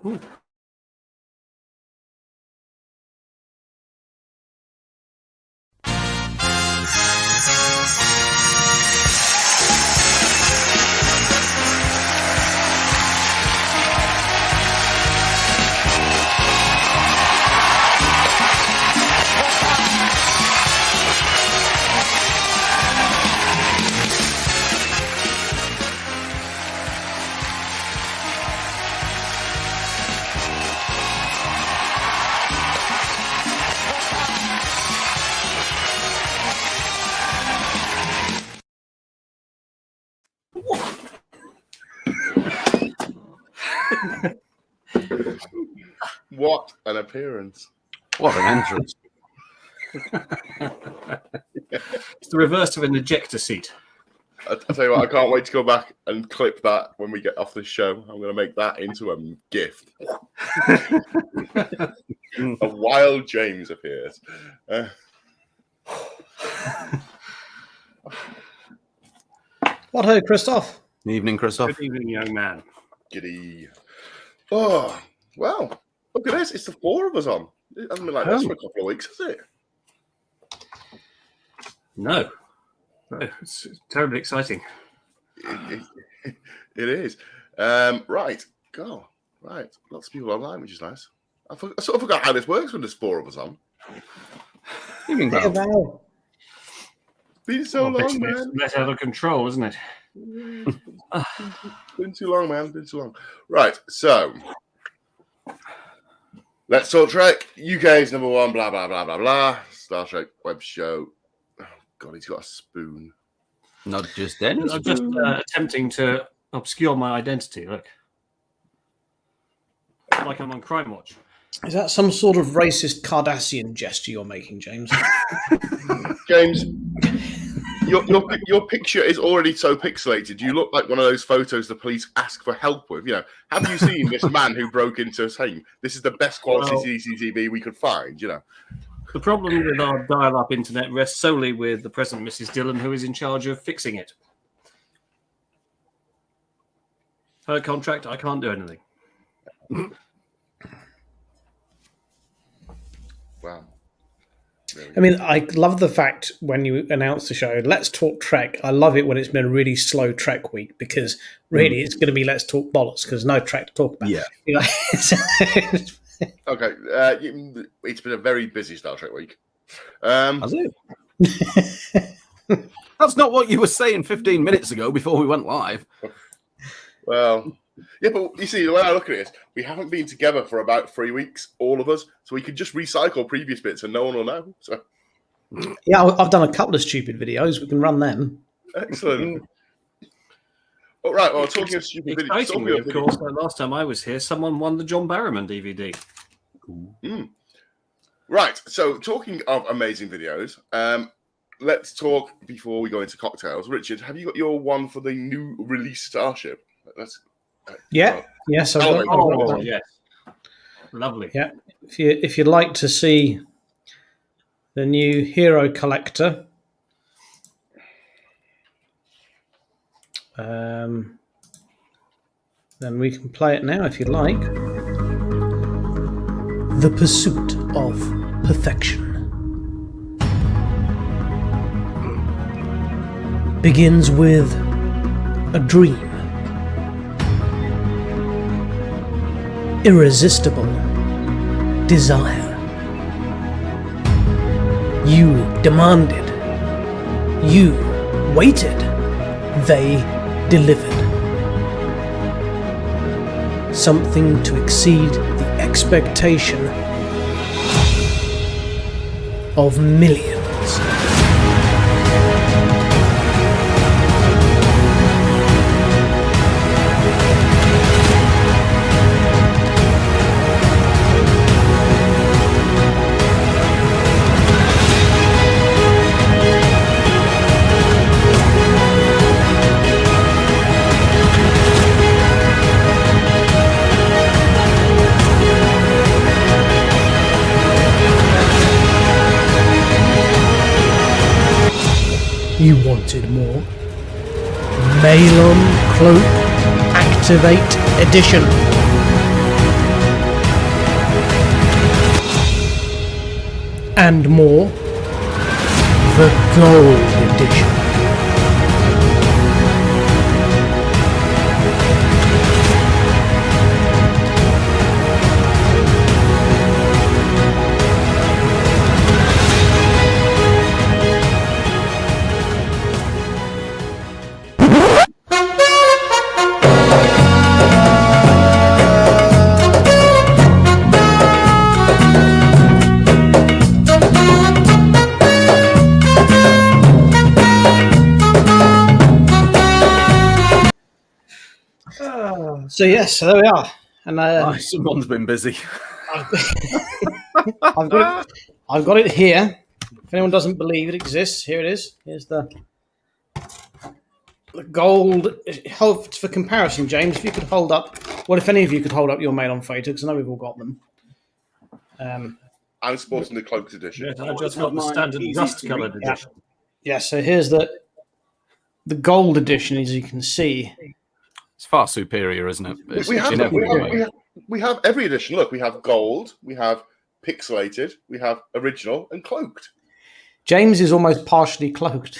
Ooh. What an appearance. What an entrance. It's the reverse of an ejector seat. I'll tell you what, I can't wait to go back and clip that when we get off this show. I'm going to make that into a gift. A wild James appears. What ho, Christoph? Evening, Christoph. Good evening, young man. Giddy. Oh, well, look at this. It's the four of us on. It hasn't been like this for a couple of weeks, has it? No. It's terribly exciting. It is. Right. Go. Right. Lots of people online, which is nice. I sort of forgot how this works when there's four of us on. Evening, Val. Been so long, man. Let out of control, isn't it? Been too long, man. Been too long. Right. So, Let's Talk Trek. UK's number one. Blah blah blah blah blah. Star Trek web show. Oh God, he's got a spoon. Not just any. I'm just attempting to obscure my identity. Look, like I'm on Crime Watch. Is that some sort of racist Cardassian gesture you're making, James? James, your picture is already so pixelated. You look like one of those photos the police ask for help with. You know, have you seen this man who broke into his home? This is the best quality CCTV we could find. You know, the problem with our dial-up internet rests solely with the present Mrs. Dillon, who is in charge of fixing it. Her contract, I can't do anything. Wow. I mean, I love the fact when you announce the show, Let's Talk Trek. I love it when it's been a really slow Trek week because really it's going to be Let's Talk Bollocks because no Trek to talk about. Yeah. You know, Okay. It's been a very busy Star Trek week. Has it? That's not what you were saying 15 minutes ago before we went live. Well, yeah, but you see, the way I look at it is we haven't been together for about 3 weeks, all of us, so we could just recycle previous bits and no one will know. So, yeah, I've done a couple of stupid videos. We can run them. excellent. All right, well, talking of stupid videos... Excitingly, of course, last time I was here, someone won the John Barrowman DVD. Right, so talking of amazing videos, let's talk before we go into cocktails. Richard, have you got your one for the new release Starship? Yes, I've got. Oh, yes. Lovely. Yeah, if you'd like to see the new Hero Collector, then we can play it now if you'd like. The Pursuit of Perfection begins with a dream. Irresistible desire. You demanded. You waited. They delivered. Something to exceed the expectation of millions. You wanted more? Malon Cloak Activate Edition. and more. The Gold Edition. So yes, so there we are, and Someone's been busy. I've got it here. If anyone doesn't believe it exists, here it is. Here's the gold. For comparison, James, if you could hold up, well, if any of you could hold up your mail on photo, because I know we've all got them. I'm sporting the Cloaked edition. Yes, I just got the standard rust-coloured edition. Yeah, so here's the gold edition, as you can see. It's far superior, isn't it? It's We have, in every way. we have every edition. Look, we have gold, we have pixelated, we have original, and cloaked. James is almost partially cloaked.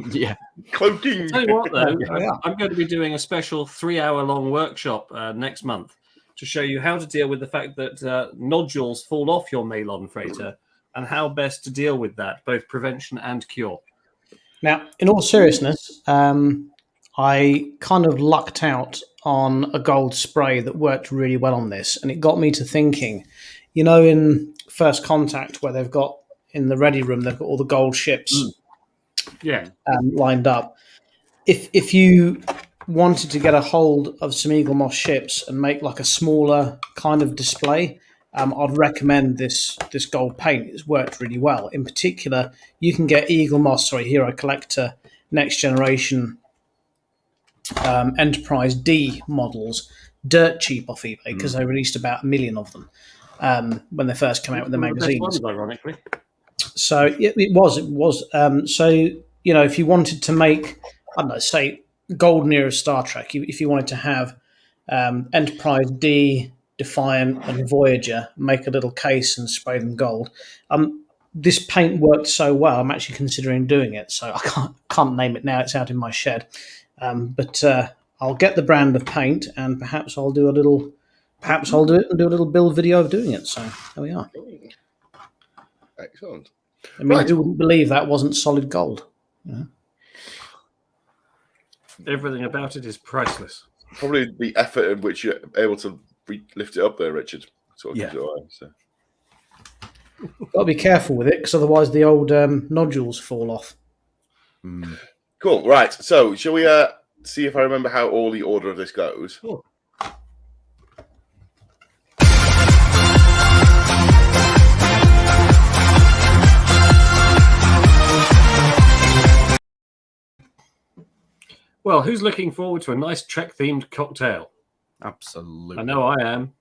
Yeah. Cloaking. Tell you what, though, Yeah. I'm going to be doing a special 3-hour-long workshop next month to show you how to deal with the fact that nodules fall off your Malon freighter and how best to deal with that, both prevention and cure. Now, in all seriousness, I kind of lucked out on a gold spray that worked really well on this, and it got me to thinking, you know, in First Contact, where they've got in the ready room, they've got all the gold ships lined up. If you wanted to get a hold of some Eagle Moss ships and make like a smaller kind of display, I'd recommend this gold paint. It's worked really well. In particular, you can get Hero Collector Next Generation Enterprise D models dirt cheap off eBay because they released about 1 million of them when they first came out with the magazines. Ones, ironically. So it was. So, you know, if you wanted to make, I don't know, say Golden Era Star Trek, if you wanted to have Enterprise D, Defiant, and Voyager, make a little case and spray them gold. This paint worked so well, I'm actually considering doing it. So I can't name it now; it's out in my shed. But I'll get the brand of paint, and perhaps I'll do it and do a little build video of doing it. So there we are. Excellent. I mean, who wouldn't believe that wasn't solid gold? You know? Everything about it is priceless. Probably the effort in which you're able to lift it up there, Richard. Sort of gives it away, so. Got to be careful with it, because otherwise the old nodules fall off. Cool. Right. So, shall we see if I remember how all the order of this goes? Cool. Well, who's looking forward to a nice Trek-themed cocktail? Absolutely. I know I am.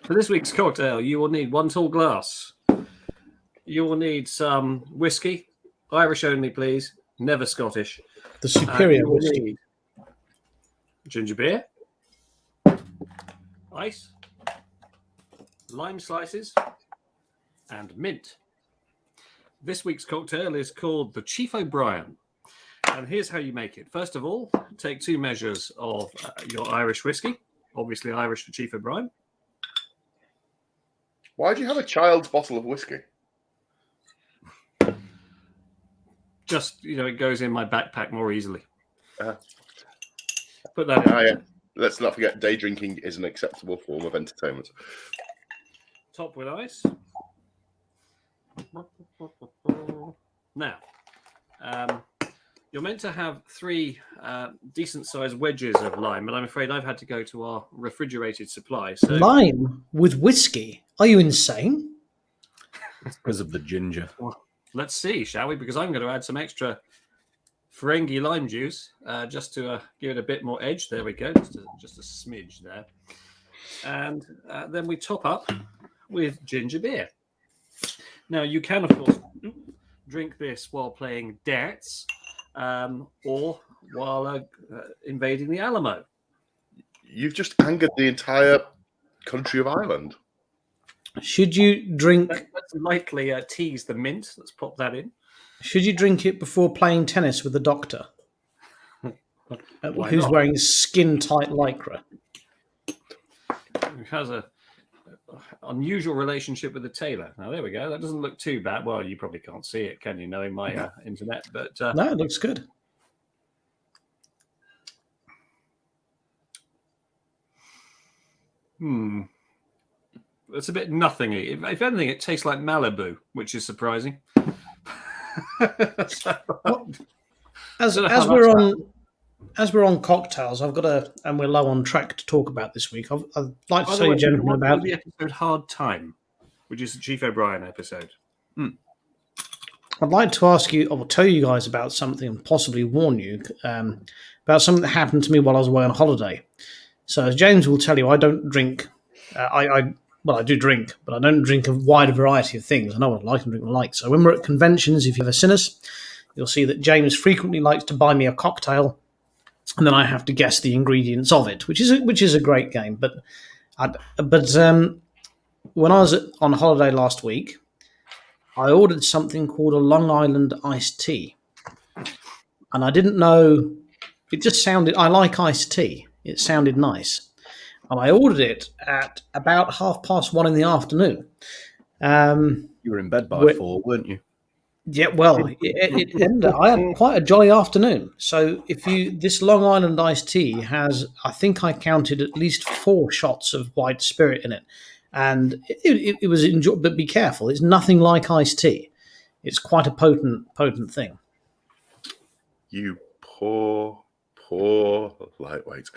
For this week's cocktail, you will need 1 tall glass. You will need some whiskey, Irish only, please. Never Scottish. The superior You will whiskey. need ginger beer, ice, lime slices, and mint. This week's cocktail is called the Chief O'Brien. And here's how you make it. First of all, take 2 measures of your Irish whiskey, obviously Irish for Chief O'Brien. Why do you have a child's bottle of whiskey? Just, it goes in my backpack more easily. Put that in. Yeah. Let's not forget, day drinking is an acceptable form of entertainment. Top with ice. Now, you're meant to have 3 decent-sized wedges of lime, but I'm afraid I've had to go to our refrigerated supply. So Lime with whiskey? Are you insane? It's because of the ginger. Well, let's see, shall we? Because I'm going to add some extra Ferengi lime juice just to give it a bit more edge. There we go, just a smidge there. And then we top up with ginger beer. Now, you can, of course, drink this while playing darts or while invading the Alamo. You've just angered the entire country of Ireland. Should you drink? Let's lightly tease the mint. Let's pop that in. Should you drink it before playing tennis with the doctor, Why who's not? wearing skin-tight lycra? Who has a unusual relationship with the tailor. Now there we go. That doesn't look too bad. Well, you probably can't see it, can you? Knowing my internet, but No, it looks good. It's a bit nothingy. If anything, it tastes like Malibu, which is surprising. As we're on cocktails, I've got and we're low on track to talk about this week. I'd like to tell you, gentlemen, about the episode "Hard Time," which is the Chief O'Brien episode. I'd like to ask you, or tell you guys about something, and possibly warn you about something that happened to me while I was away on holiday. So, as James will tell you, I don't drink. I do drink, but I don't drink a wide variety of things. I know what I like and drink what I like. So, when we're at conventions, if you've ever seen us, you'll see that James frequently likes to buy me a cocktail, and then I have to guess the ingredients of it, which is a great game. But when I was on holiday last week, I ordered something called a Long Island iced tea, and I didn't know. It just sounded. I like iced tea. It sounded nice, and I ordered it at about 1:30 in the afternoon. You were in bed by 4, weren't you? Yeah, well, it ended up, I had quite a jolly afternoon. So this Long Island iced tea has, I think I counted at least 4 shots of white spirit in it. And it was enjoyable, but be careful. It's nothing like iced tea. It's quite a potent thing. You poor lightweight.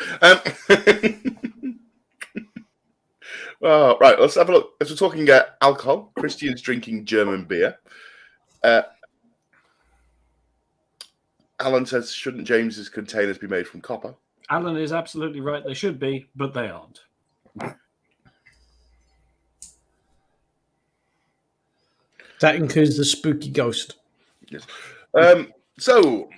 Right, let's have a look. As we're talking alcohol, Christian's drinking German beer. Alan says, shouldn't James's containers be made from copper? Alan is absolutely right. They should be, but they aren't. That includes the spooky ghost. Yes. So,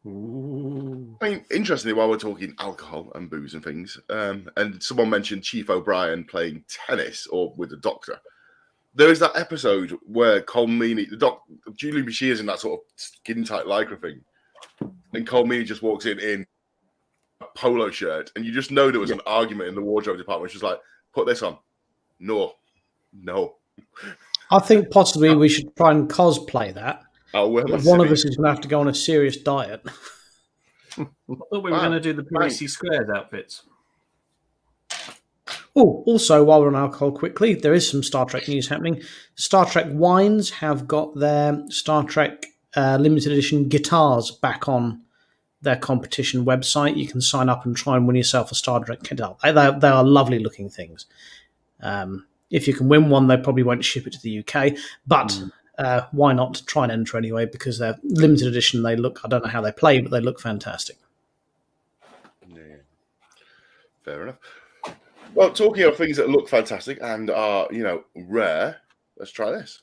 I mean, interestingly, while we're talking alcohol and booze and things, and someone mentioned Chief O'Brien playing tennis or with the doctor. There is that episode where Colmeany, Julie Bashir's in that sort of skin-tight lycra thing, and Colmeany just walks in a polo shirt, and you just know there was an argument in the wardrobe department. She's like, put this on. No. I think possibly we should try and cosplay that. One of us is going to have to go on a serious diet. I thought we were going to do the PC Squared outfits. Oh, also, while we're on alcohol quickly, there is some Star Trek news happening. Star Trek Wines have got their Star Trek limited edition guitars back on their competition website. You can sign up and try and win yourself a Star Trek guitar. They are lovely looking things. If you can win one, they probably won't ship it to the UK, but why not try and enter anyway, because they're limited edition. They look, I don't know how they play, but they look fantastic. Yeah. Fair enough. Well, talking of things that look fantastic and are, rare, let's try this.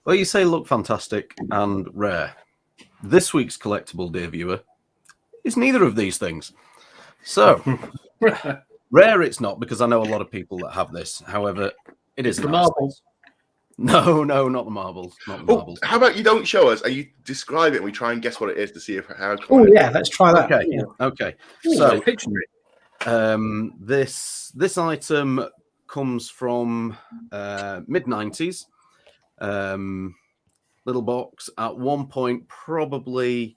Well, you say look fantastic and rare. This week's collectible, dear viewer, is neither of these things. So, rare it's not, because I know a lot of people that have this. However, it is the marbles. No, not the marbles. Not the marbles. How about you don't show us and you describe it and we try and guess what it is to see how. Oh yeah, let's try that. Okay. Ooh, so, Pictionary. this item comes from mid-90s. Little box. At one point, probably,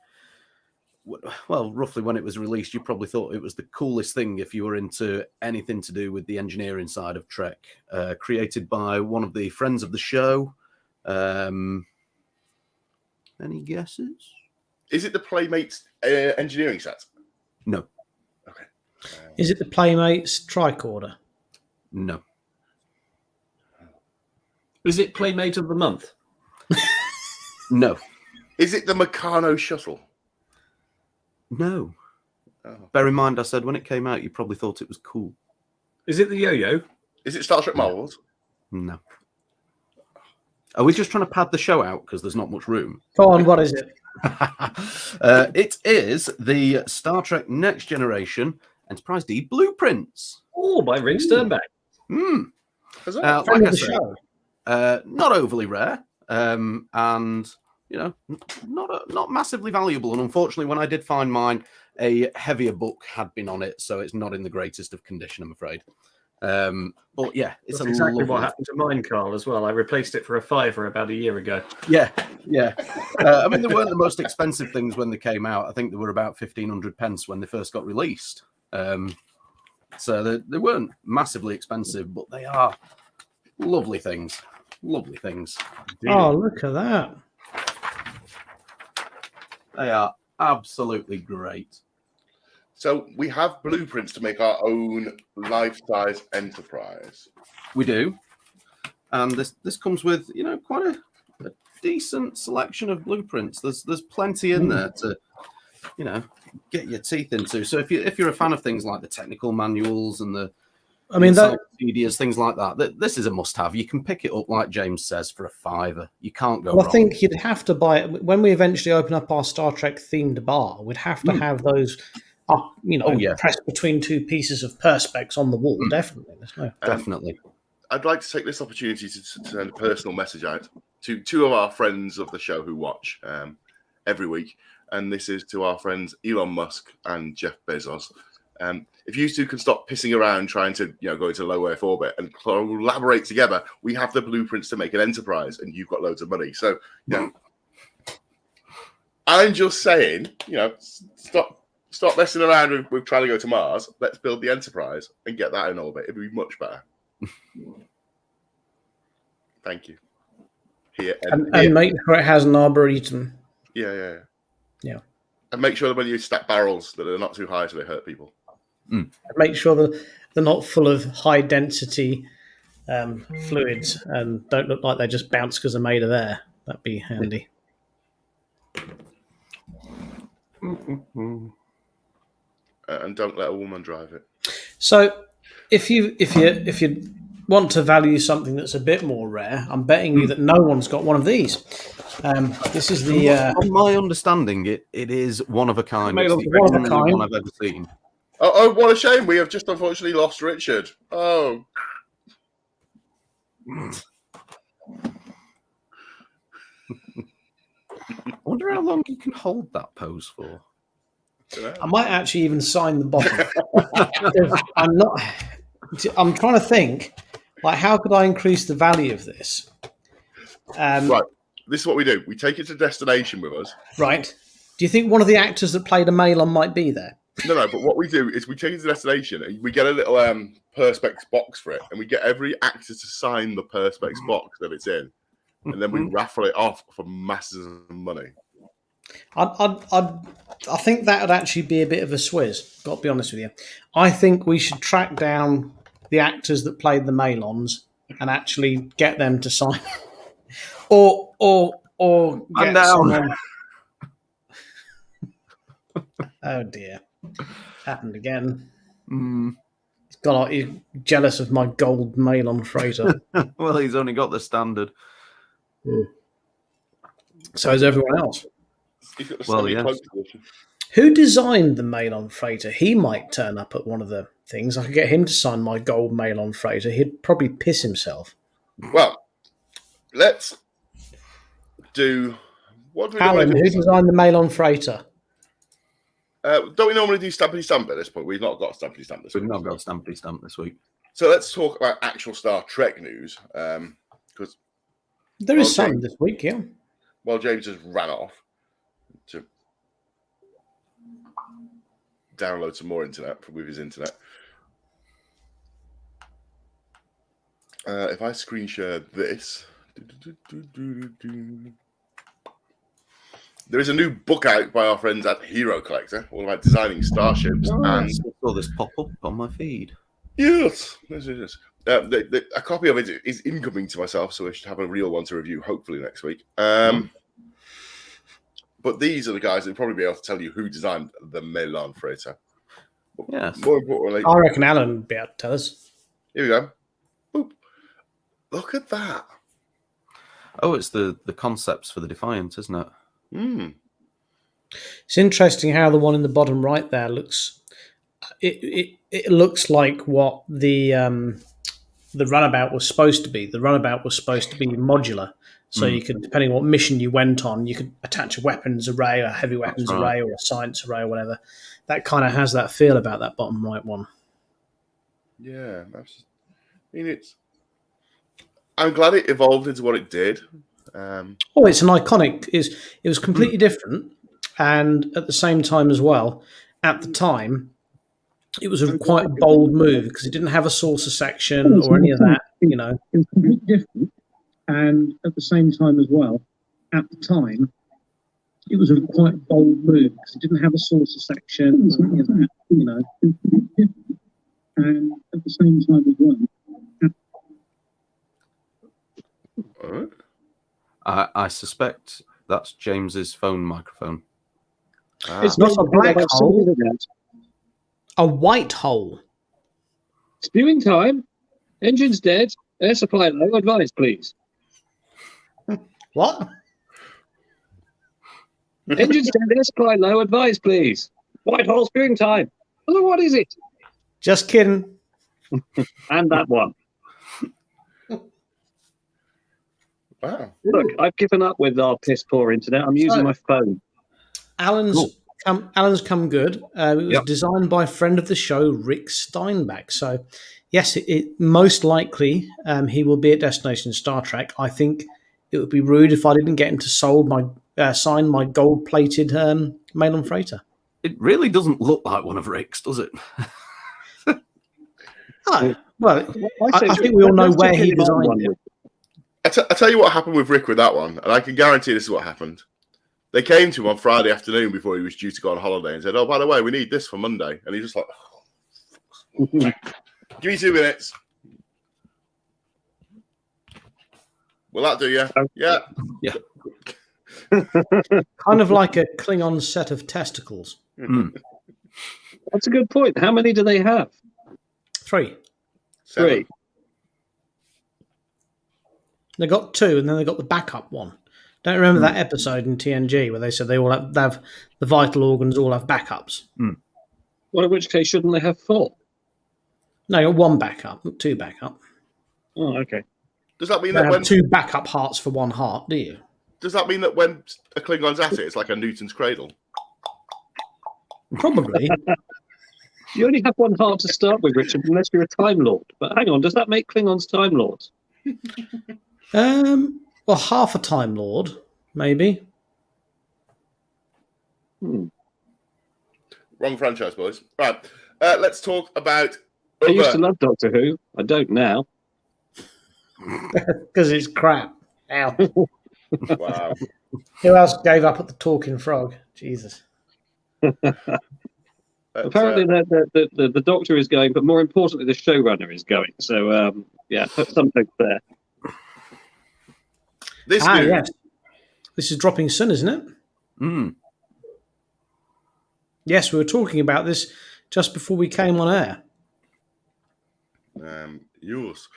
well, roughly when it was released, you probably thought it was the coolest thing if you were into anything to do with the engineering side of Trek. Created by one of the friends of the show. Any guesses? Is it the Playmates engineering set? No. Okay. Is it the Playmates tricorder? No. Is it Playmate of the Month? No. Is it the Meccano shuttle? No. Oh. Bear in mind, I said when it came out, you probably thought it was cool. Is it the yo-yo? Is it Star Trek Marvels? No. Are we just trying to pad the show out because there's not much room? Go on, what is it? It is the Star Trek Next Generation Enterprise D blueprints. Oh, by Rick Sternbeck. Hmm. Huzzah. Friend Like I of the say, show. not overly rare, and not massively valuable. And unfortunately, when I did find mine, a heavier book had been on it, so it's not in the greatest of condition, I'm afraid. But yeah, it's That's exactly what lovely. happened to mine, Carl, as well. I replaced it for a £5 about a year ago. Yeah. I mean, they weren't the most expensive things when they came out. I think they were about 1,500 pence when they first got released. So they weren't massively expensive, but they are lovely things. Lovely things. Oh, look at that. They are absolutely great. So we have blueprints to make our own life-size Enterprise. We do. And this comes with, quite a decent selection of blueprints. There's plenty in there to, get your teeth into. So if you're a fan of things like the technical manuals and the encyclopedias, things like that, this is a must-have. You can pick it up, like James says, for a £5. You can't go wrong. I think you'd have to buy it when we eventually open up our Star Trek themed bar. We'd have to have those up, pressed between two pieces of perspex on the wall. Definitely, Definitely. I'd like to take this opportunity to send a personal message out to two of our friends of the show who watch every week, and this is to our friends Elon Musk and Jeff Bezos. If you two can stop pissing around trying to go into low Earth orbit and collaborate together, we have the blueprints to make an Enterprise, and you've got loads of money. So I'm just saying, stop messing around with trying to go to Mars. Let's build the Enterprise and get that in orbit. It'd be much better. Thank you. Here and make sure it has an arboretum. Yeah. And make sure that when you stack barrels that they're not too high so they hurt people. And make sure that they're not full of high density fluids and don't look like they just bounce because they're made of air. That'd be handy. And don't let a woman drive it. So, if you want to value something that's a bit more rare, I'm betting you that no one's got one of these. This is the. From my understanding, it is one of a kind. It's the one of a only kind. one I've ever seen. Oh, what a shame! We have just unfortunately lost Richard. Oh. I wonder how long you can hold that pose for. I might actually even sign the bottom. I'm trying to think, how could I increase the value of this? Right. This is what we do. We take it to destination with us. Right. Do you think one of the actors that played a Malon might be there? No. But what we do is we take it to destination and we get a little perspex box for it, and we get every actor to sign the perspex box that it's in, and then we raffle it off for masses of money. I think that would actually be a bit of a swizz. Got to be honest with you. I think we should track down the actors that played the Malons and actually get them to sign, or get someone. Oh dear, happened again. He's jealous of my gold Malon freighter. Well, he's only got the standard. So is everyone else. He's got the Well, position. Who designed the Malon freighter? He might turn up at one of the things. I could get him to sign my gold Malon freighter. He'd probably piss himself. Well, let's do. What do we Alan, do? who designed the Malon freighter? Don't we normally do Stampity Stamp at this point? We've not got Stampity Stamp this week. We've not got Stampity Stamp this week. So let's talk about actual Star Trek news. Because there is some this week, yeah. Well, James just ran off to download some more internet with his internet. If I screen share this, there is a new book out by our friends at Hero Collector, all about designing starships. And And I saw this pop up on my feed. yes, a copy of it is incoming to myself, so I should have a real one to review hopefully next week. But these are the guys that will probably be able to tell you who designed the Malon freighter. Yes. More importantly, I reckon Alan would be able to tell us. here we go. Boop. Look at that. Oh, it's the concepts for the Defiant, isn't it? It's interesting how the one in the bottom right there looks. It looks like what the runabout was supposed to be. The runabout was supposed to be modular, so you could, depending on what mission you went on, you could attach a weapons array, a heavy weapons array, or a science array, or whatever. That kind of has that feel about that bottom right one. Yeah, I'm glad it evolved into what it did. It's an iconic. It was completely different, and at the same time as well, at the time, it was a quite bold move because it didn't have a saucer section or any of that. You know, it was completely different, and at the same time as well, at the time, it was a quite bold move because it didn't have a saucer section or any of that. You know, it was completely different, and at the same time as well. I suspect that's James's phone microphone. It's not a black hole. A white hole. Spewing time. Engine's dead. Air supply low. Advise, please. What? Engine's dead. Air supply low. Advise, please. White hole spewing time. Oh, what is it? Just kidding. And that one. Wow. Look, I've given up with our piss poor internet. I'm using my phone. Alan's come good. It was designed by a friend of the show, Rick Steinbach. So, yes, it most likely he will be at Destination Star Trek. I think it would be rude if I didn't get him to sign my gold-plated Mail-on Freighter. It really doesn't look like one of Rick's, does it? Oh, well, I think we all know where he designed it. I tell you what happened with Rick with that one, and I can guarantee this is what happened. They came to him on Friday afternoon before he was due to go on holiday and said, "Oh, by the way, we need this for Monday." And he's just like, "Give me 2 minutes. Will that do you?" Yeah. Yeah. Kind of like a Klingon set of testicles. That's a good point. How many do they have? 3. 7. They got 2, and then they got the backup one. Don't remember that episode in TNG where they said they all have the vital organs all have backups. Well, in which case, shouldn't they have 4? No, you got 1 backup, not 2 backup. Oh, okay. Does that mean You that don't have 2 backup hearts for 1 heart, do you? Does that mean that when a Klingon's at it, it's like a Newton's cradle? Probably. You only have 1 heart to start with, Richard, unless you're a Time Lord. But hang on, does that make Klingons Time Lords? Well, half a Time Lord, maybe. Wrong franchise, boys. Right, let's talk about. I used to love Doctor Who. I don't now. Because it's crap. Ow. Wow. Who else gave up at the Talking Frog? Jesus. Apparently, the Doctor is going, but more importantly, the showrunner is going. So, put something there. Yes. This is dropping soon, isn't it? Yes, we were talking about this just before we came on air. Yours.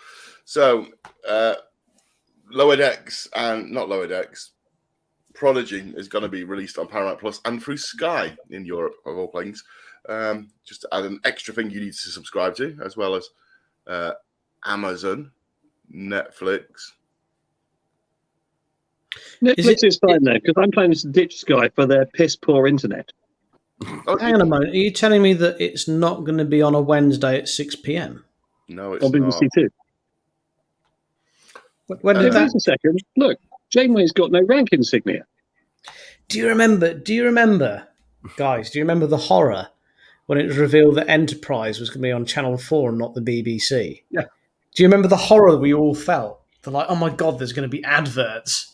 So, Lower Decks and not Lower Decks, Prodigy is going to be released on Paramount Plus and through Sky in Europe, of all things. Just to add an extra thing you need to subscribe to, as well as Amazon, Netflix. Netflix is fine there because I'm planning to ditch Sky for their piss poor internet. Hang on a moment. Are you telling me that it's not going to be on a Wednesday at 6 p.m? No, it's on BBC not. Two. When did that? Wait a second. Look, Janeway's got no rank insignia. Do you remember, guys? Do you remember the horror when it was revealed that Enterprise was going to be on Channel 4 and not the BBC? Yeah. Do you remember the horror we all felt? They're like, oh my God, there's going to be adverts.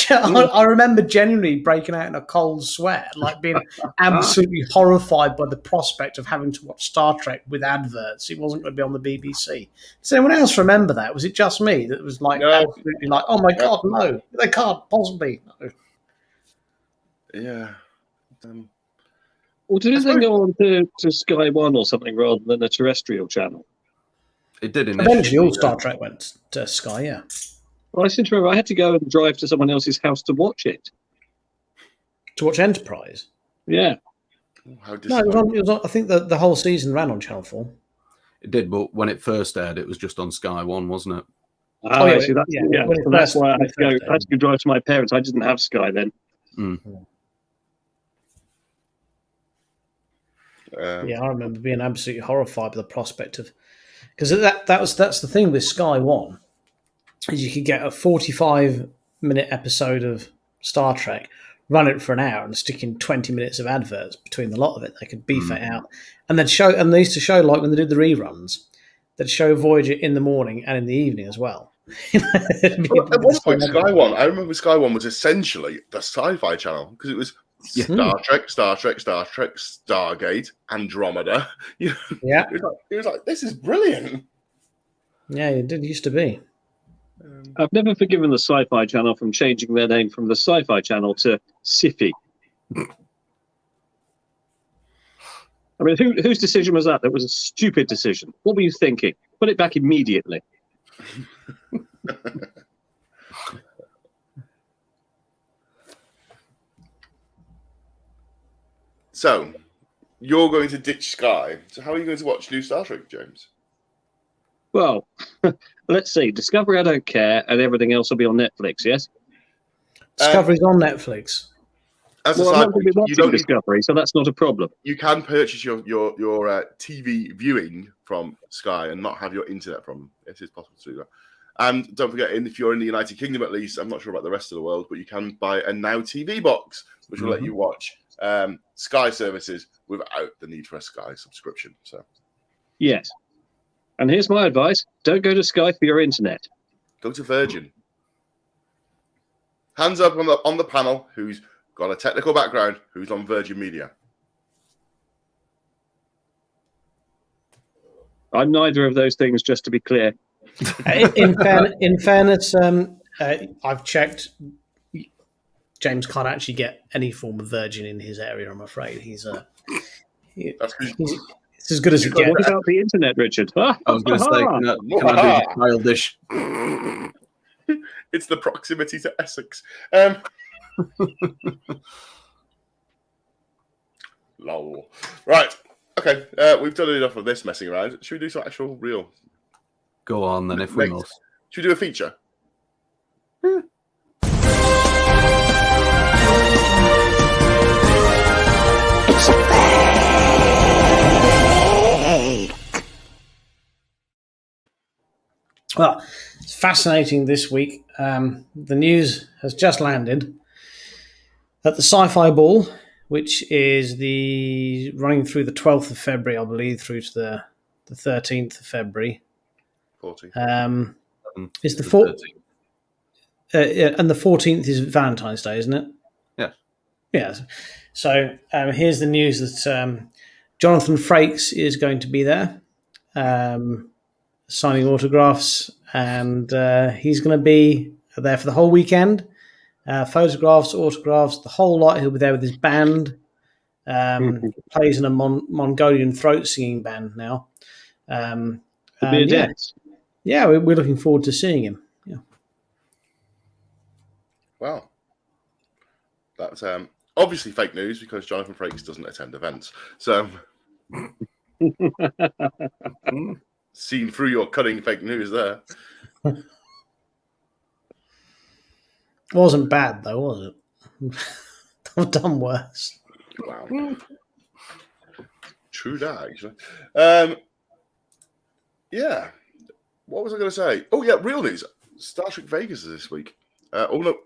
I remember genuinely breaking out in a cold sweat, like being absolutely horrified by the prospect of having to watch Star Trek with adverts. It wasn't going to be on the BBC. Does anyone else remember that? Was it just me that was like absolutely like, oh my God, no, they can't possibly. No. Yeah. Well, didn't they go on to Sky One or something rather than a terrestrial channel? It did Eventually, all Star Trek went to Sky, yeah. Well, I seem to remember I had to go and drive to someone else's house to watch it. To watch Enterprise. Yeah. How No, it was on, I think the whole season ran on Channel 4. It did, but when it first aired, it was just on Sky One, wasn't it? Oh, yeah, see, yeah, when it so that's first- why I when had it to go. first I had to go drive to my parents. I didn't have Sky then. Yeah, I remember being absolutely horrified by the prospect of, because that's the thing with Sky One, is you could get a 45-minute episode of Star Trek, run it for an hour, and stick in 20 minutes of adverts between the lot of it. They could beef it out, and they'd show. And they used to show, like when they did the reruns, they'd show Voyager in the morning and in the evening as well. At one point, Sky One, I remember Sky One was essentially the Sci-Fi Channel because it was Star Trek, Stargate, Andromeda. Yeah, it was like, this is brilliant. Yeah, it did used to be. I've never forgiven the Sci-Fi Channel from changing their name from the Sci-Fi Channel to Siffy. I mean, whose decision was that? That was a stupid decision. What were you thinking? Put it back immediately. So, you're going to ditch Sky. So, how are you going to watch new Star Trek, James? Well, let's see. Discovery, I don't care, and everything else will be on Netflix, yes? Discovery's on Netflix. As Well, a I'm side not going to be point, you watching don't Discovery, so that's not a problem. you can purchase your TV viewing from Sky and not have your internet from. It is possible to do that. And don't forget, if you're in the United Kingdom at least, I'm not sure about the rest of the world, but you can buy a Now TV box, which will let you watch Sky services without the need for a Sky subscription. So, Yes. And here's my advice. Don't go to Sky for your internet. go to Virgin. Hands up on the panel who's got a technical background, who's on Virgin Media. I'm neither of those things, just to be clear. In fairness, I've checked. James can't actually get any form of Virgin in his area, I'm afraid. He's it's as good as it gets. What about the internet, Richard? I was going to say, can I do childish? It's the proximity to Essex. Lol. Right. Okay. We've done enough of this messing around. Should we do some actual real? Go on then, if we must. Should we do a feature? Well, it's fascinating this week. The news has just landed at the Sci-Fi Ball, which is running through the 12th of February, I believe, through to the 13th of February. 14th. It's the 4th. And the 14th is Valentine's Day, isn't it? Yeah. Yeah. So here's the news that Jonathan Frakes is going to be there. Signing autographs, and he's going to be there for the whole weekend. Photographs, autographs, the whole lot. He'll be there with his band. Plays in a Mongolian throat singing band now. Be a dance. Yeah, we're looking forward to seeing him. Yeah. Well, that's obviously fake news because Jonathan Frakes doesn't attend events. So, seen through your cutting fake news there. Wasn't bad though, was it? I've done worse. Wow. True that, actually. Yeah. What was I going to say? Oh, yeah, real news. Star Trek Vegas is this week. No,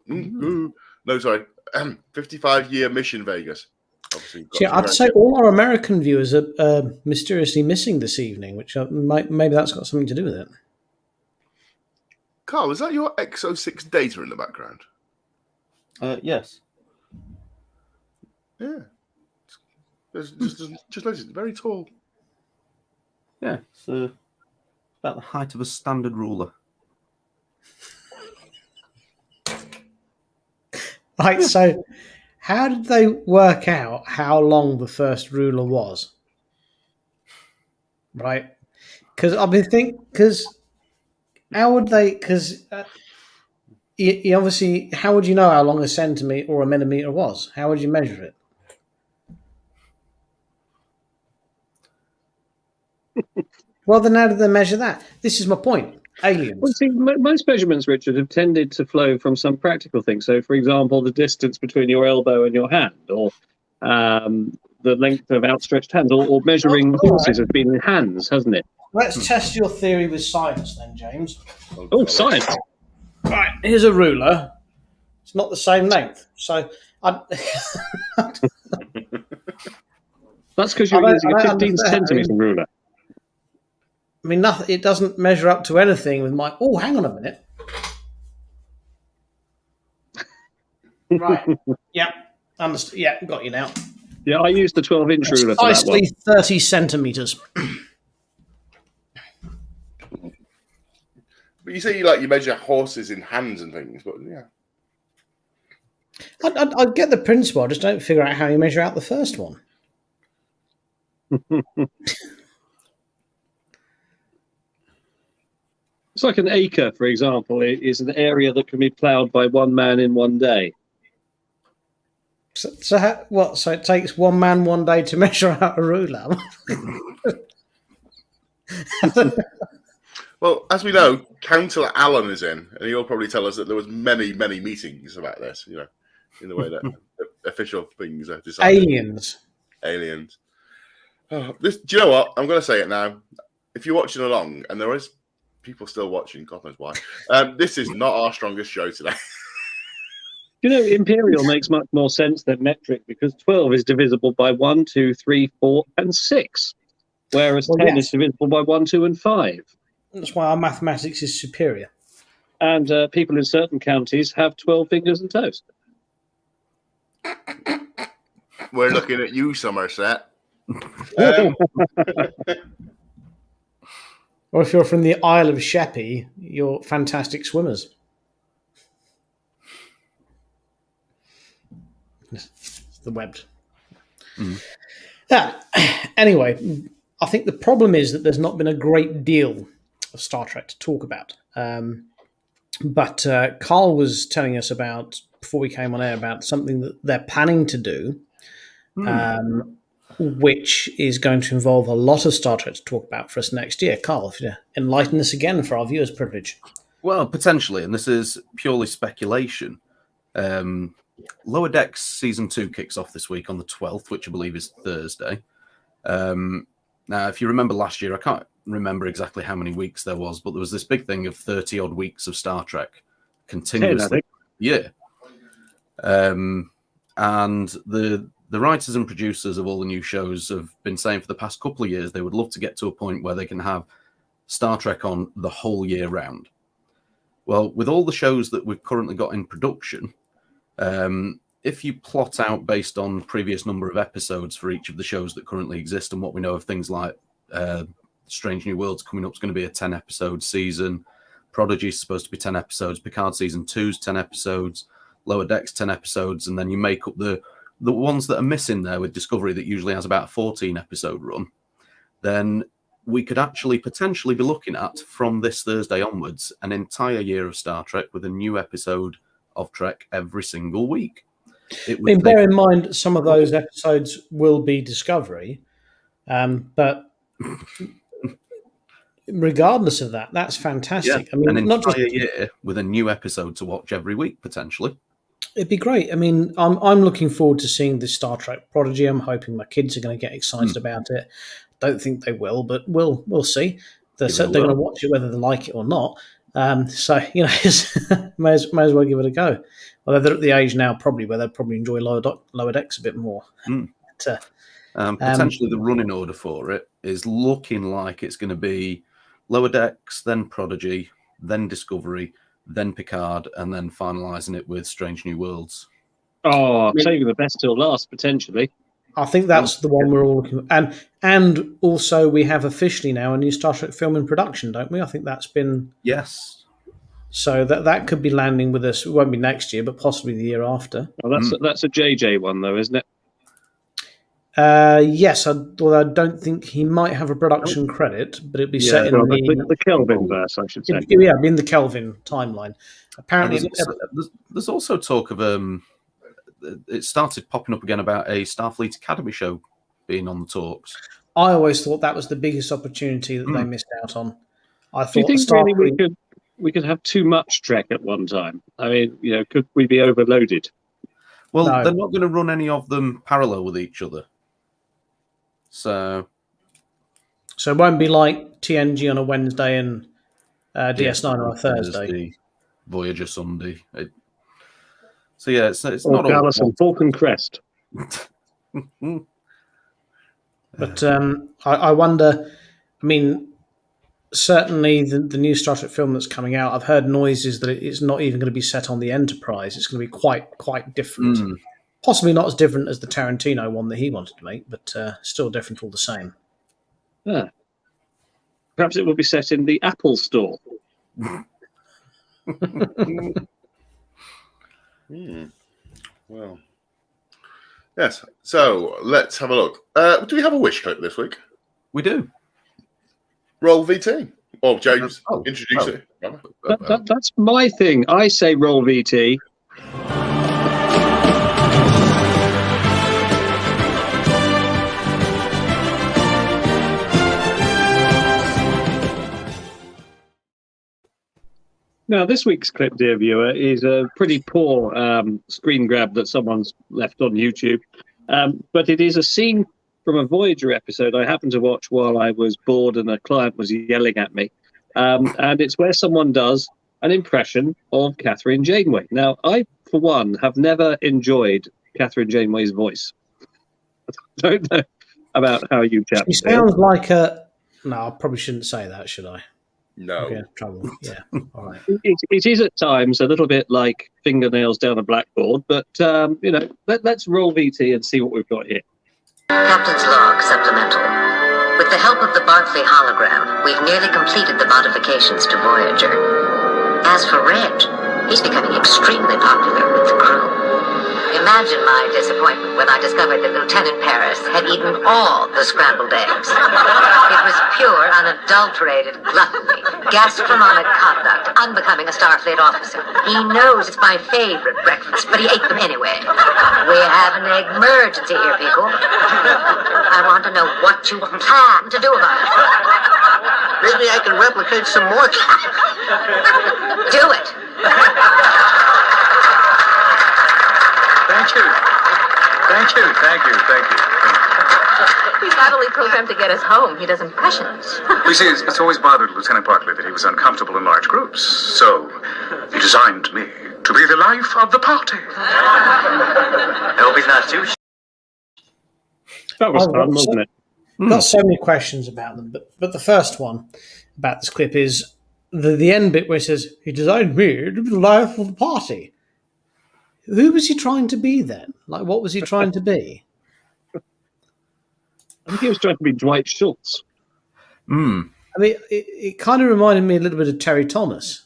sorry. 55-year mission Vegas. Obviously, See, I'd say all our American viewers are mysteriously missing this evening, which maybe that's got something to do with it. Carl, is that your X06 data in the background? Yes. Yeah. Just notice it's very tall. Yeah, it's about the height of a standard ruler. Right, so how did they work out how long the first ruler was? Right? Because I've been thinking, how would they, because you obviously, how would you know how long a centimetre or a millimetre was? How would you measure it? Well, then how did they measure that? This is my point. Aliens. Well, see, most measurements, Richard, have tended to flow from some practical things. So, for example, the distance between your elbow and your hand, or the length of outstretched hands, or measuring horses has been in hands, hasn't it? Let's test your theory with science then, James. Oh, science. Right, here's a ruler. It's not the same length. So That's because you're using a 15 centimetre ruler. I mean, nothing. It doesn't measure up to anything with my... Oh, hang on a minute. Right. Yeah. Understood. Yeah, got you now. Yeah, I used the 12-inch ruler for that one. Precisely 30 centimetres. But you say you measure horses in hands and things, but yeah. I get the principle. I just don't figure out how you measure out the first one. It's like an acre, for example, is an area that can be ploughed by one man in one day. So So it takes one man one day to measure out a ruler? Well, as we know, Councillor Allen is in, and he'll probably tell us that there was many, many meetings about this, in the way that official things are decided. Aliens. Oh, do you know what? I'm going to say it now. If you're watching along, and there is people still watching, God knows why, this is not our strongest show today. Imperial makes much more sense than metric because 12 is divisible by 1, 2, 3, 4, and 6, whereas 10 is divisible by 1, 2, and 5. That's why our mathematics is superior. And people in certain counties have 12 fingers and toes. We're looking at you, Somerset. Or if you're from the Isle of Sheppey, you're fantastic swimmers. The webbed. Yeah. Anyway, I think the problem is that there's not been a great deal of Star Trek to talk about. But Carl was telling us about, before we came on air, about something that they're planning to do, which is going to involve a lot of Star Trek to talk about for us next year. Carl, if you enlighten us again for our viewers' privilege. Well, potentially, and this is purely speculation. Lower Decks Season 2 kicks off this week on the 12th, which I believe is Thursday. Now, if you remember last year, I can't remember exactly how many weeks there was, but there was this big thing of 30-odd weeks of Star Trek continuously. Yeah. And the writers and producers of all the new shows have been saying for the past couple of years they would love to get to a point where they can have Star Trek on the whole year round. Well, with all the shows that we've currently got in production, if you plot out based on previous number of episodes for each of the shows that currently exist and what we know of things like Strange New Worlds coming up is going to be a 10-episode season, Prodigy is supposed to be 10 episodes, Picard Season 2's 10 episodes, Lower Decks 10 episodes, and then you make up the ones that are missing there with Discovery that usually has about a 14-episode run, then we could actually potentially be looking at, from this Thursday onwards, an entire year of Star Trek with a new episode of Trek every single week. Bear in mind, some of those episodes will be Discovery, but regardless of that, that's fantastic. Yeah, I mean, an not entire just year with a new episode to watch every week, potentially. It'd be great. I mean, I'm looking forward to seeing this Star Trek Prodigy. I'm hoping my kids are going to get excited about it. Don't think they will, but we'll see. They're going to watch it whether they like it or not. So may as well give it a go. Although they're at the age now probably where they'd probably enjoy Lower Decks a bit more. But, potentially the running order for it is looking like it's going to be Lower Decks, then Prodigy, then Discovery, then Picard, and then finalising it with Strange New Worlds. Oh, saving the best till last, potentially. I think that's the one we're all looking at. And also we have officially now a new Star Trek film in production, don't we? I think that's been... Yes. So that could be landing with us. It won't be next year, but possibly the year after. Oh, that's a JJ one, though, isn't it? Yes, although I don't think he might have a production credit, but it'd be set in the Kelvin verse, I should say. in the Kelvin timeline. Apparently, there's also talk of it started popping up again about a Starfleet Academy show being on the talks. I always thought that was the biggest opportunity that they missed out on. I thought Do you think really we could have too much Trek at one time? I mean, could we be overloaded? Well, No. They're not going to run any of them parallel with each other. So it won't be like TNG on a Wednesday and DS9 on a Thursday. Voyager Sunday. It's Or not Dallas all. and Falcon Crest. But I wonder. I mean, certainly the new Star Trek film that's coming out, I've heard noises that it's not even going to be set on the Enterprise. It's going to be quite different. Possibly not as different as the Tarantino one that he wanted to make, but still different all the same. Yeah. Perhaps it will be set in the Apple Store. Well, yes. So let's have a look. Do we have a wish clip this week? We do. Roll VT. Oh, James, introduce it. That's my thing. I say roll VT. Now, this week's clip, dear viewer, is a pretty poor screen grab that someone's left on YouTube. But it is a scene from a Voyager episode I happened to watch while I was bored and a client was yelling at me. And it's where someone does an impression of Catherine Janeway. Now, I, for one, have never enjoyed Catherine Janeway's voice. I don't know about how you chaps. She sounds like a... No, I probably shouldn't say that, should I? No. Okay, trouble. Yeah. All right. It is at times a little bit like fingernails down a blackboard, but let's roll VT and see what we've got here. Captain's log supplemental. With the help of the Barclay hologram, we've nearly completed the modifications to Voyager. As for Reg, he's becoming extremely popular with the crew. Imagine my disappointment when I discovered that Lieutenant Paris had eaten all the scrambled eggs. It was pure, unadulterated gluttony, gastronomic conduct, unbecoming a Starfleet officer. He knows it's my favorite breakfast, but he ate them anyway. We have an egg emergency here, people. I want to know what you plan to do about it. Maybe I can replicate some more. Do it. Thank you. He's heavily programmed to get us home. He does impressions. You see, it's always bothered Lieutenant Barclay that he was uncomfortable in large groups. So, he designed me to be the life of the party. I hope he's not too... That was fun, wasn't it? I've got so many questions about them, but the first one about this clip is the end bit where it says, he designed me to be the life of the party. Who was he trying to be then? Like, what was he trying to be? I think he was trying to be Dwight Schultz. I mean, it kind of reminded me a little bit of Terry Thomas.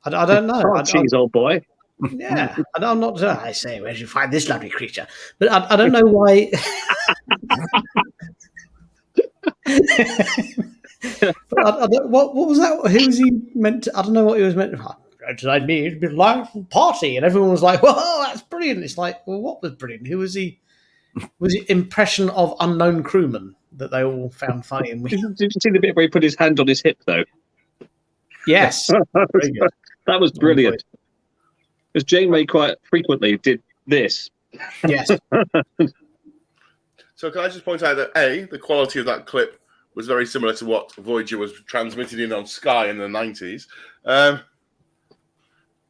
I don't know. Cheese, old boy. Yeah, I'm not. I say, where did you find this lovely creature? But I don't know why. What was that? Who was he meant to? I don't know what he was meant to. I'd be a live party, and everyone was like, "Whoa, that's brilliant!" It's like, well, what was brilliant? Who was he? Was it impression of unknown crewman that they all found funny? And Did you see the bit where he put his hand on his hip, though? Yes, that was brilliant. Because Janeway quite frequently did this. Yes. So can I just point out that the quality of that clip was very similar to what Voyager was transmitted in on Sky in the 90s.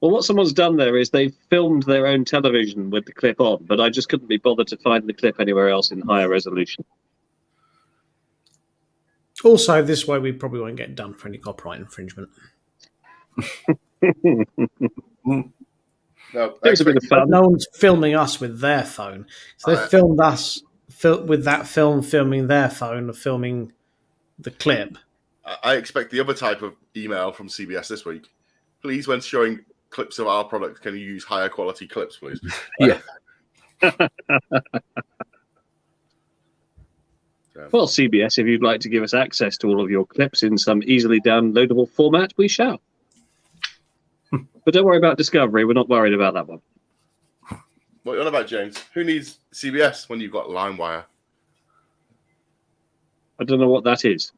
Well, what someone's done there is they've filmed their own television with the clip on, but I just couldn't be bothered to find the clip anywhere else in higher resolution. Also, this way we probably won't get done for any copyright infringement. No, It was a bit of fun. No one's filming us with their phone. So they filmed us with that film, filming their phone, or filming the clip. I expect the other type of email from CBS this week. Please, when showing clips of our product, can you use higher quality clips, please? Yeah. Well, CBS, if you'd like to give us access to all of your clips in some easily downloadable format, we shall. But don't worry about Discovery. We're not worried about that one. What are you on about, James? Who needs CBS when you've got LimeWire? I don't know what that is.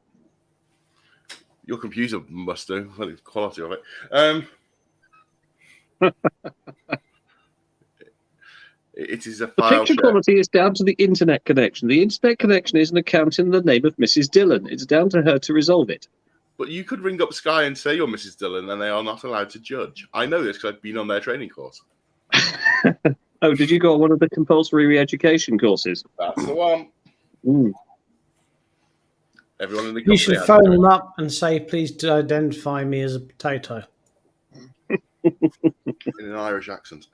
Your computer must do. Well, the quality of it. It is a The file picture share. quality is down to the internet connection. The internet connection is an account in the name of Mrs. Dillon. It's down to her to resolve it. But you could ring up Sky and say you're Mrs. Dillon, and they are not allowed to judge. I know this because I've been on their training course. Oh, did you go on one of the compulsory re-education courses? That's the one. Mm. Everyone in the company You should has phone to them up and say, please identify me as a potato. in an Irish accent.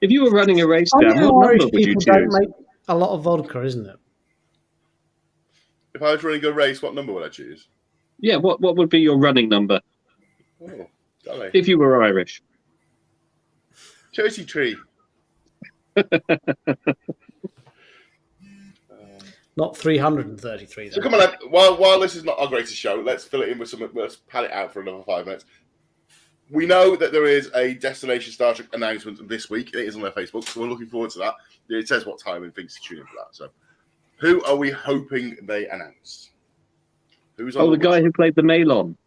If you were running a race, I Dan, know what Irish number would you people don't choose? make a lot of vodka, isn't it? If I was running a race, what number would I choose? Yeah, what would be your running number Oh, golly. if you were Irish? 33. Not 333. So Then. come on, while this is not our greatest show, let's fill it in with some. Let's pad it out for another 5 minutes. We know that there is a Destination Star Trek announcement this week. It is on their Facebook, so we're looking forward to that. It says what time and things to tune in for that. So, who are we hoping they announce? Who's on Oh, the guy who played the Malon.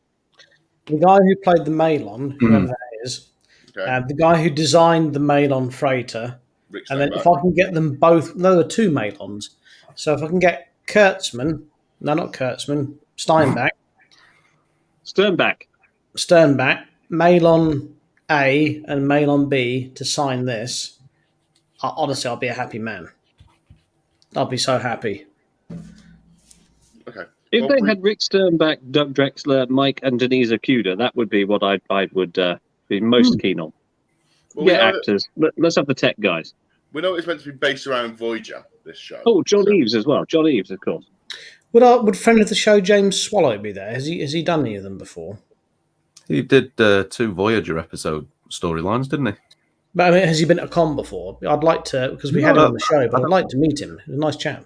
The guy who played the Malon, whoever that is, Okay. the guy who designed the Malon freighter, Rick and then Steinbeck. if I can get them both, no, there are two Malons. So if I can get Kurtzman, no, not Kurtzman, Steinbeck, Sternbach, Malon A and Malon B to sign this, honestly, I'll be a happy man. I'll be so happy. Okay. If Well, they had Rick Sternbach, Doug Drexler, Mike, and Denise Okuda, that would be what I would be most keen on. Well, we Yeah, know that- actors. Let's have the tech guys. we know it's meant to be based around Voyager, this show. Oh, John So- Eves as well. John Eves, of course. Would friend of the show James Swallow be there? Has he done any of them before? He did 2 Voyager episode storylines, didn't he? But I mean, has he been at a con before? I'd like to, because we had him on the show, but I'd like to meet him. He's a nice chap.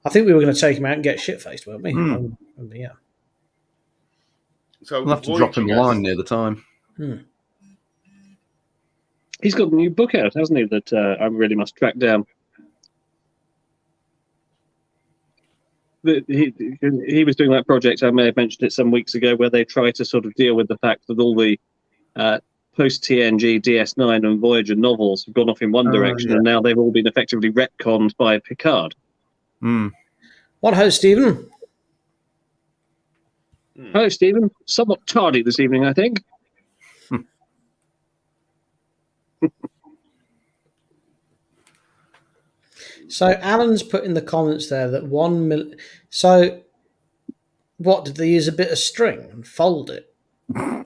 I think we were going to take him out and get shit-faced, weren't we? Yeah. So We'll have to drop him a Voyager, line near the time. He's got a new book out, hasn't he, that I really must track down. He was doing that project, I may have mentioned it some weeks ago, where they try to sort of deal with the fact that all the post-TNG, DS9 and Voyager novels have gone off in one direction, and now they've all been effectively retconned by Picard. What ho, Stephen? Hello, Stephen. Somewhat tardy this evening, I think. So Alan's put in the comments there that 1 million. So, what did they use a bit of string and fold it?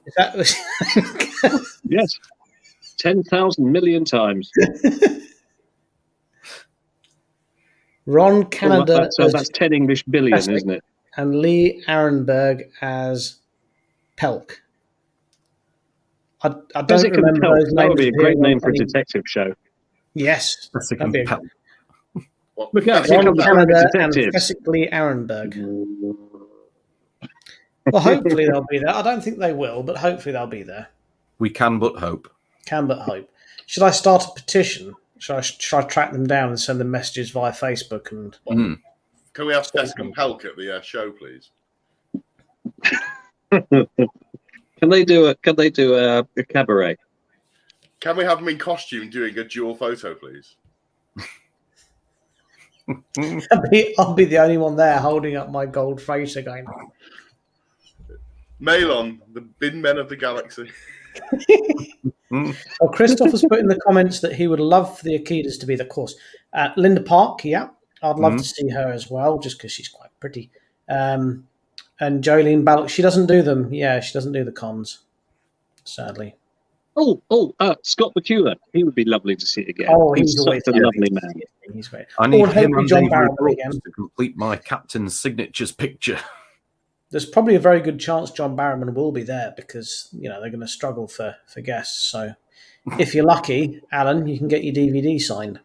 Is that Yes. 10,000 million times. Ron Canada That's 10 English billion, isn't it? and Lee Arenberg as Pelk. I don't Jessica remember Pelk, those names. that would be a great appearing name on for a any- detective show. Yes, that'd be a- Look out, here Ron comes the Canada and detective. Jessica Lee Arenberg. Well, hopefully they'll be there. I don't think they will, but hopefully they'll be there. We can but hope. Can but hope. Should I start a petition? Should I track them down and send them messages via Facebook? And Can we have Jessica Pelk at the show, please? Can they do a cabaret? Can we have them in costume doing a dual photo, please? I'll be the only one there holding up my gold face again. Malon, the bin men of the galaxy. Well, Christoph has put in the comments that he would love for the Akitas to be the course. Linda Park, yeah, I'd love to see her as well, just because she's quite pretty. And Jolene Ballock, she doesn't do them. Yeah, she doesn't do the cons, sadly. Scott McEwen. He would be lovely to see again. Oh, he's he's such always a lovely man. He's great. I need and him hopefully and John Avery Barrowman Brooks again. to complete my captain's signatures picture. There's probably a very good chance John Barrowman will be there because they're going to struggle for guests. So if you're lucky, Alan, you can get your DVD signed.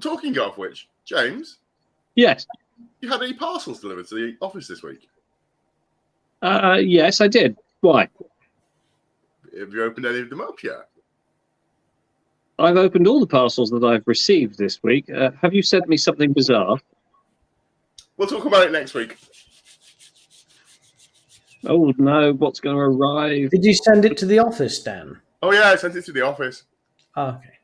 Talking of which, James, Yes. you had any parcels delivered to the office this week? Yes, I did. Why? Have you opened any of them up yet? I've opened all the parcels that I've received this week. Have you sent me something bizarre? We'll talk about it next week. Oh no, what's going to arrive? Did you send it to the office, Dan? Oh yeah, I sent it to the office. Oh, okay.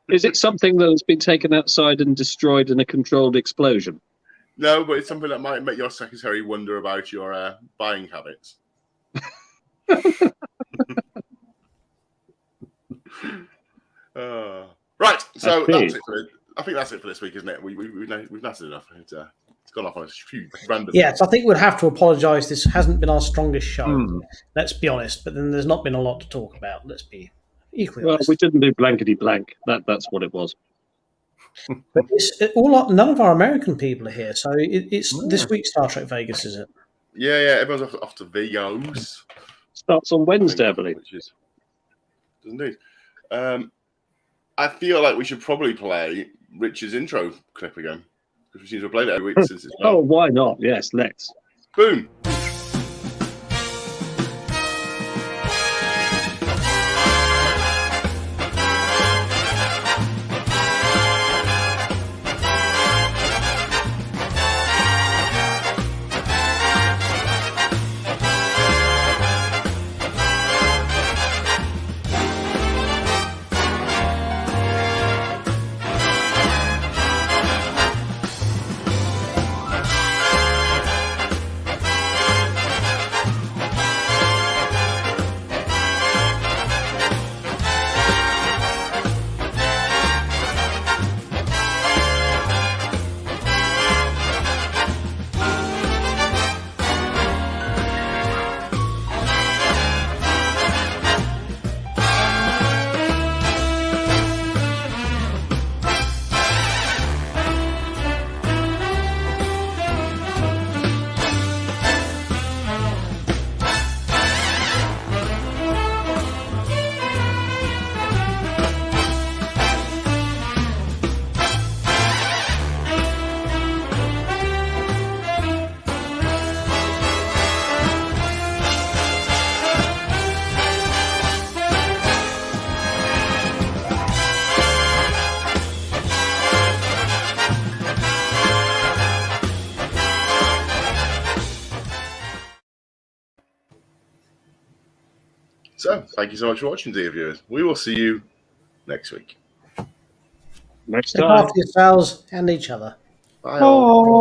Is it something that has been taken outside and destroyed in a controlled explosion? No, but it's something that might make your secretary wonder about your buying habits. Right, so that's it. I think that's it for this week, isn't it? We've nasted enough. It's gone off on a few random. Yes, I think we'd have to apologise. This hasn't been our strongest show. Let's be honest. But then there's not been a lot to talk about. Let's be equally honest. We didn't do blankety blank. That's what it was. But none of our American people are here, so it's this week Star Trek Vegas, is it? Yeah. Everyone's off to Vegas. Starts on Wednesday, I believe. Which is indeed. I feel like we should probably play Rich's intro clip again because we seem to have played it every week since it's. Oh, why not? Yes, let's. Boom. So, thank you so much for watching, dear viewers. We will see you next week. Next Look time. after yourselves and each other. Bye. All.